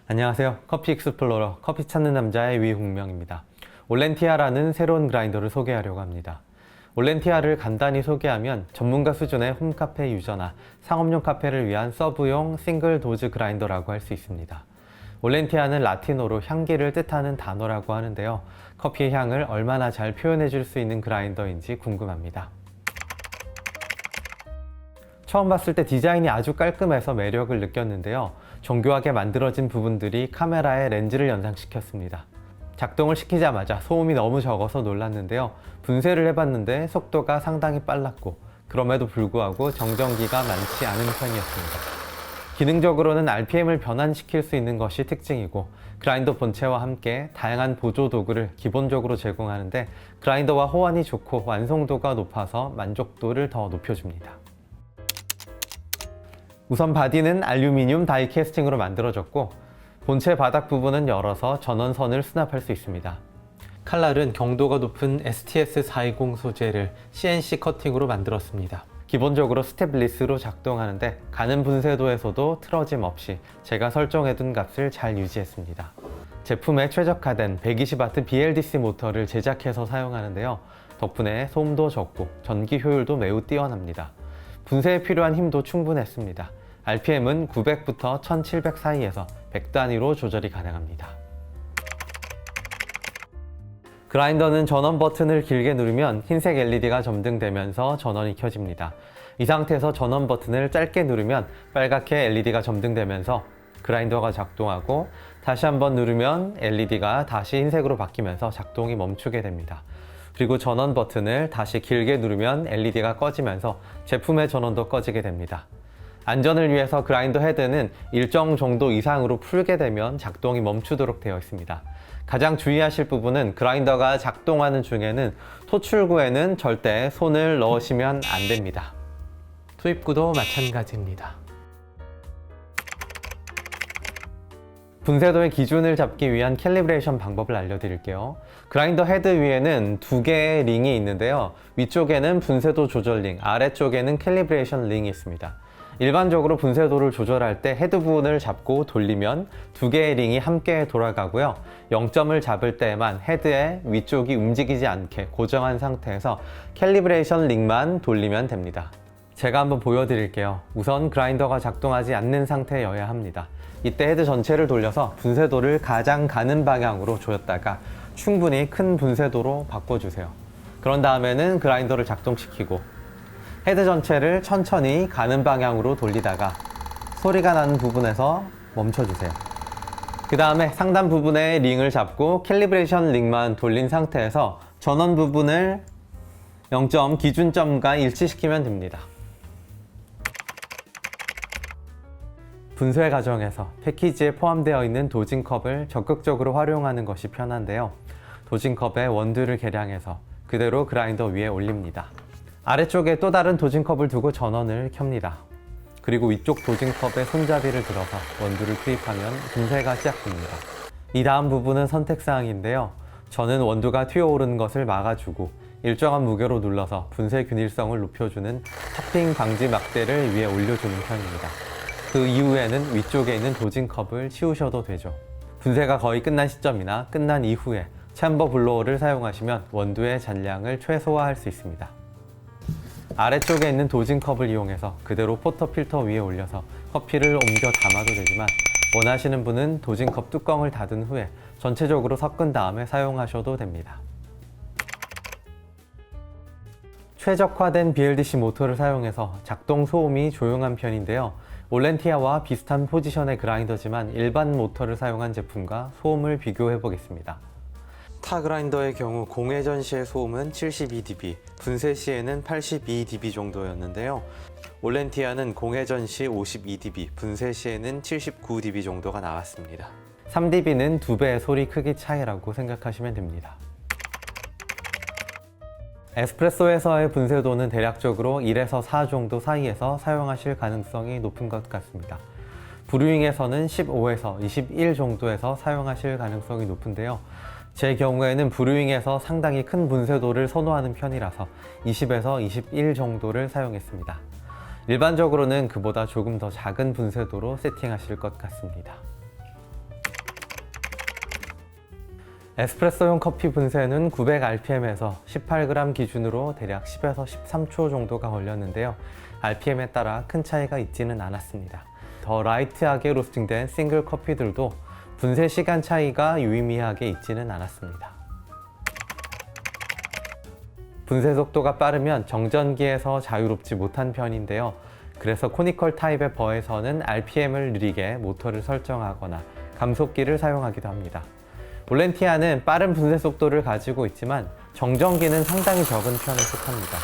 안녕하세요. 커피 익스플로러 커피 찾는 남자의 위홍명입니다. 올렌티아라는 새로운 그라인더를 소개하려고 합니다. 올렌티아를 간단히 소개하면 전문가 수준의 홈카페 유저나 상업용 카페를 위한 서브용 싱글 도즈 그라인더라고 할 수 있습니다. 올렌티아는 라틴어로 향기를 뜻하는 단어라고 하는데요. 커피의 향을 얼마나 잘 표현해 줄 수 있는 그라인더인지 궁금합니다. 처음 봤을 때 디자인이 아주 깔끔해서 매력을 느꼈는데요. 정교하게 만들어진 부분들이 카메라에 렌즈를 연상시켰습니다. 작동을 시키자마자 소음이 너무 적어서 놀랐는데요. 분쇄를 해봤는데 속도가 상당히 빨랐고 그럼에도 불구하고 정전기가 많지 않은 편이었습니다. 기능적으로는 RPM을 변환시킬 수 있는 것이 특징이고 그라인더 본체와 함께 다양한 보조 도구를 기본적으로 제공하는데 그라인더와 호환이 좋고 완성도가 높아서 만족도를 더 높여줍니다. 우선 바디는 알루미늄 다이 캐스팅으로 만들어졌고 본체 바닥 부분은 열어서 전원선을 수납할 수 있습니다. 칼날은 경도가 높은 STS420 소재를 CNC 커팅으로 만들었습니다. 기본적으로 스텝리스로 작동하는데 가는 분쇄도에서도 틀어짐 없이 제가 설정해둔 값을 잘 유지했습니다. 제품에 최적화된 120W BLDC 모터를 제작해서 사용하는데요. 덕분에 소음도 적고 전기 효율도 매우 뛰어납니다. 분쇄에 필요한 힘도 충분했습니다. RPM은 900부터 1700 사이에서 100 단위로 조절이 가능합니다. 그라인더는 전원 버튼을 길게 누르면 흰색 LED가 점등되면서 전원이 켜집니다. 이 상태에서 전원 버튼을 짧게 누르면 빨갛게 LED가 점등되면서 그라인더가 작동하고 다시 한번 누르면 LED가 다시 흰색으로 바뀌면서 작동이 멈추게 됩니다. 그리고 전원 버튼을 다시 길게 누르면 LED가 꺼지면서 제품의 전원도 꺼지게 됩니다. 안전을 위해서 그라인더 헤드는 일정 정도 이상으로 풀게 되면 작동이 멈추도록 되어 있습니다. 가장 주의하실 부분은 그라인더가 작동하는 중에는 토출구에는 절대 손을 넣으시면 안 됩니다. 투입구도 마찬가지입니다. 분쇄도의 기준을 잡기 위한 캘리브레이션 방법을 알려드릴게요. 그라인더 헤드 위에는 두 개의 링이 있는데요. 위쪽에는 분쇄도 조절 링, 아래쪽에는 캘리브레이션 링이 있습니다. 일반적으로 분쇄도를 조절할 때 헤드 부분을 잡고 돌리면 두 개의 링이 함께 돌아가고요. 0점을 잡을 때에만 헤드의 위쪽이 움직이지 않게 고정한 상태에서 캘리브레이션 링만 돌리면 됩니다. 제가 한번 보여드릴게요. 우선 그라인더가 작동하지 않는 상태여야 합니다. 이때 헤드 전체를 돌려서 분쇄도를 가장 가는 방향으로 조였다가 충분히 큰 분쇄도로 바꿔주세요. 그런 다음에는 그라인더를 작동시키고 헤드 전체를 천천히 가는 방향으로 돌리다가 소리가 나는 부분에서 멈춰주세요. 그 다음에 상단 부분의 링을 잡고 캘리브레이션 링만 돌린 상태에서 전원 부분을 0점 기준점과 일치시키면 됩니다. 분쇄 과정에서 패키지에 포함되어 있는 도징컵을 적극적으로 활용하는 것이 편한데요. 도징컵에 원두를 계량해서 그대로 그라인더 위에 올립니다. 아래쪽에 또 다른 도징컵을 두고 전원을 켭니다. 그리고 위쪽 도징컵에 손잡이를 들어서 원두를 투입하면 분쇄가 시작됩니다. 이 다음 부분은 선택사항인데요. 저는 원두가 튀어오르는 것을 막아주고 일정한 무게로 눌러서 분쇄 균일성을 높여주는 탑핑 방지 막대를 위에 올려주는 편입니다. 그 이후에는 위쪽에 있는 도징컵을 치우셔도 되죠. 분쇄가 거의 끝난 시점이나 끝난 이후에 챔버 블로어를 사용하시면 원두의 잔량을 최소화할 수 있습니다. 아래쪽에 있는 도징컵을 이용해서 그대로 포터 필터 위에 올려서 커피를 옮겨 담아도 되지만 원하시는 분은 도징컵 뚜껑을 닫은 후에 전체적으로 섞은 다음에 사용하셔도 됩니다. 최적화된 BLDC 모터를 사용해서 작동 소음이 조용한 편인데요. 올렌티아와 비슷한 포지션의 그라인더지만 일반 모터를 사용한 제품과 소음을 비교해 보겠습니다. 타 그라인더의 경우 공회전 시의 소음은 72dB, 분쇄 시에는 82dB 정도였는데요. 올렌티아는 공회전 시 52dB, 분쇄 시에는 79dB 정도가 나왔습니다. 3dB는 2배의 소리 크기 차이라고 생각하시면 됩니다. 에스프레소에서의 분쇄도는 대략적으로 1에서 4 정도 사이에서 사용하실 가능성이 높은 것 같습니다. 브루잉에서는 15에서 21 정도에서 사용하실 가능성이 높은데요. 제 경우에는 브루잉에서 상당히 큰 분쇄도를 선호하는 편이라서 20에서 21 정도를 사용했습니다. 일반적으로는 그보다 조금 더 작은 분쇄도로 세팅하실 것 같습니다. 에스프레소용 커피 분쇄는 900rpm에서 18g 기준으로 대략 10에서 13초 정도가 걸렸는데요. rpm에 따라 큰 차이가 있지는 않았습니다. 더 라이트하게 로스팅된 싱글 커피들도 분쇄 시간 차이가 유의미하게 있지는 않았습니다. 분쇄 속도가 빠르면 정전기에서 자유롭지 못한 편인데요. 그래서 코니컬 타입의 버에서는 rpm을 느리게 모터를 설정하거나 감속기를 사용하기도 합니다. 올렌티아는 빠른 분쇄 속도를 가지고 있지만 정전기는 상당히 적은 편에 속합니다.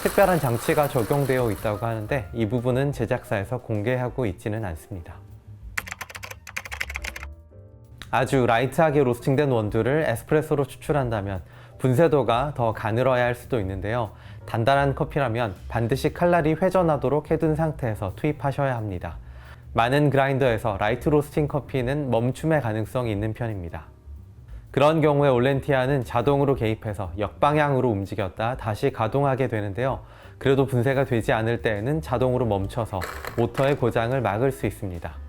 특별한 장치가 적용되어 있다고 하는데 이 부분은 제작사에서 공개하고 있지는 않습니다. 아주 라이트하게 로스팅된 원두를 에스프레소로 추출한다면 분쇄도가 더 가늘어야 할 수도 있는데요. 단단한 커피라면 반드시 칼날이 회전하도록 해둔 상태에서 투입하셔야 합니다. 많은 그라인더에서 라이트 로스팅 커피는 멈춤의 가능성이 있는 편입니다. 그런 경우에 올렌티아는 자동으로 개입해서 역방향으로 움직였다 다시 가동하게 되는데요. 그래도 분쇄가 되지 않을 때에는 자동으로 멈춰서 모터의 고장을 막을 수 있습니다.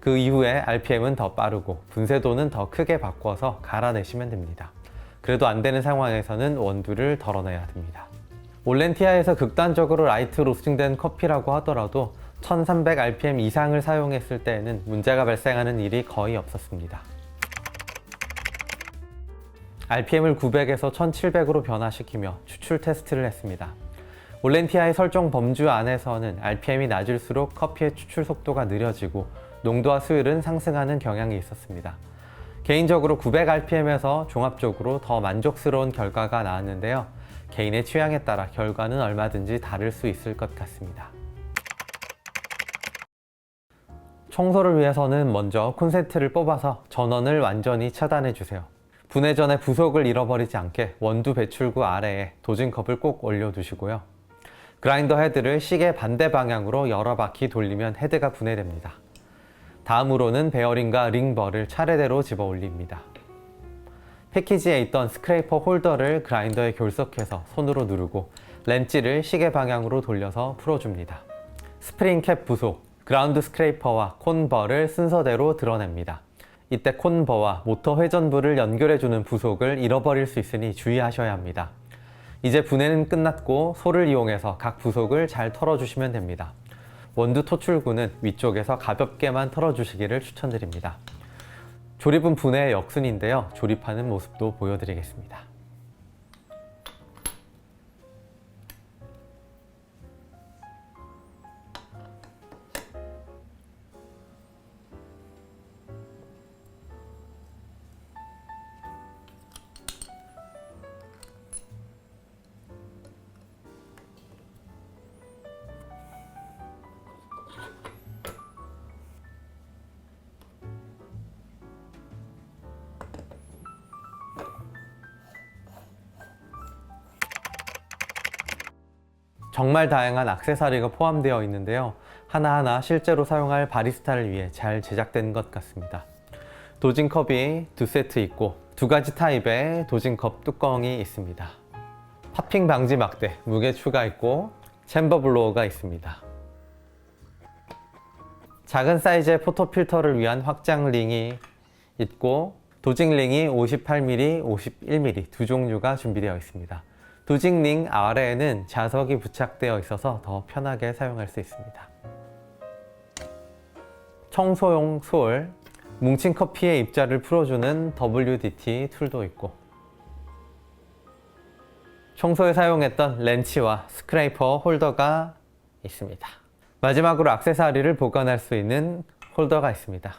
그 이후에 RPM은 더 빠르고 분쇄도는 더 크게 바꿔서 갈아내시면 됩니다. 그래도 안 되는 상황에서는 원두를 덜어내야 됩니다. 올렌티아에서 극단적으로 라이트 로스팅된 커피라고 하더라도 1300rpm 이상을 사용했을 때에는 문제가 발생하는 일이 거의 없었습니다. RPM을 900에서 1700으로 변화시키며 추출 테스트를 했습니다. 올렌티아의 설정 범주 안에서는 RPM이 낮을수록 커피의 추출 속도가 느려지고 농도와 수율은 상승하는 경향이 있었습니다. 개인적으로 900rpm에서 종합적으로 더 만족스러운 결과가 나왔는데요. 개인의 취향에 따라 결과는 얼마든지 다를 수 있을 것 같습니다. 청소를 위해서는 먼저 콘센트를 뽑아서 전원을 완전히 차단해 주세요. 분해 전에 부속을 잃어버리지 않게 원두 배출구 아래에 도징컵을 꼭 올려두시고요. 그라인더 헤드를 시계 반대 방향으로 여러 바퀴 돌리면 헤드가 분해됩니다. 다음으로는 베어링과 링벌을 차례대로 집어 올립니다. 패키지에 있던 스크레이퍼 홀더를 그라인더에 결석해서 손으로 누르고 렌치를 시계 방향으로 돌려서 풀어줍니다. 스프링 캡 부속, 그라운드 스크레이퍼와 콘버를 순서대로 드러냅니다. 이때 콘버와 모터 회전부를 연결해주는 부속을 잃어버릴 수 있으니 주의하셔야 합니다. 이제 분해는 끝났고 소를 이용해서 각 부속을 잘 털어주시면 됩니다. 원두 토출구는 위쪽에서 가볍게만 털어주시기를 추천드립니다. 조립은 분해의 역순인데요. 조립하는 모습도 보여드리겠습니다. 정말 다양한 액세서리가 포함되어 있는데요. 하나하나 실제로 사용할 바리스타를 위해 잘 제작된 것 같습니다. 도징컵이 2세트 있고 2가지 타입의 도징컵 뚜껑이 있습니다. 팝핑 방지 막대, 무게 추가 있고 챔버 블로어가 있습니다. 작은 사이즈의 포토 필터를 위한 확장 링이 있고 도징 링이 58mm, 51mm 두 종류가 준비되어 있습니다. 도징 링 아래에는 자석이 부착되어 있어서 더 편하게 사용할 수 있습니다. 청소용 솔, 뭉친 커피의 입자를 풀어주는 WDT 툴도 있고 청소에 사용했던 렌치와 스크레이퍼 홀더가 있습니다. 마지막으로 액세서리를 보관할 수 있는 홀더가 있습니다.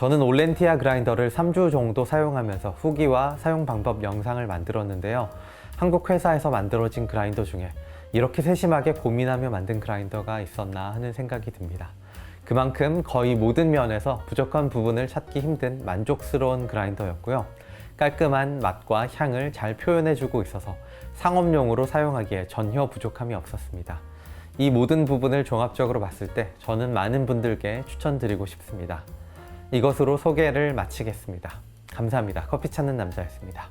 저는 올렌티아 그라인더를 3주 정도 사용하면서 후기와 사용 방법 영상을 만들었는데요. 한국 회사에서 만들어진 그라인더 중에 이렇게 세심하게 고민하며 만든 그라인더가 있었나 하는 생각이 듭니다. 그만큼 거의 모든 면에서 부족한 부분을 찾기 힘든 만족스러운 그라인더였고요. 깔끔한 맛과 향을 잘 표현해주고 있어서 상업용으로 사용하기에 전혀 부족함이 없었습니다. 이 모든 부분을 종합적으로 봤을 때 저는 많은 분들께 추천드리고 싶습니다. 이것으로 소개를 마치겠습니다. 감사합니다. 커피 찾는 남자였습니다.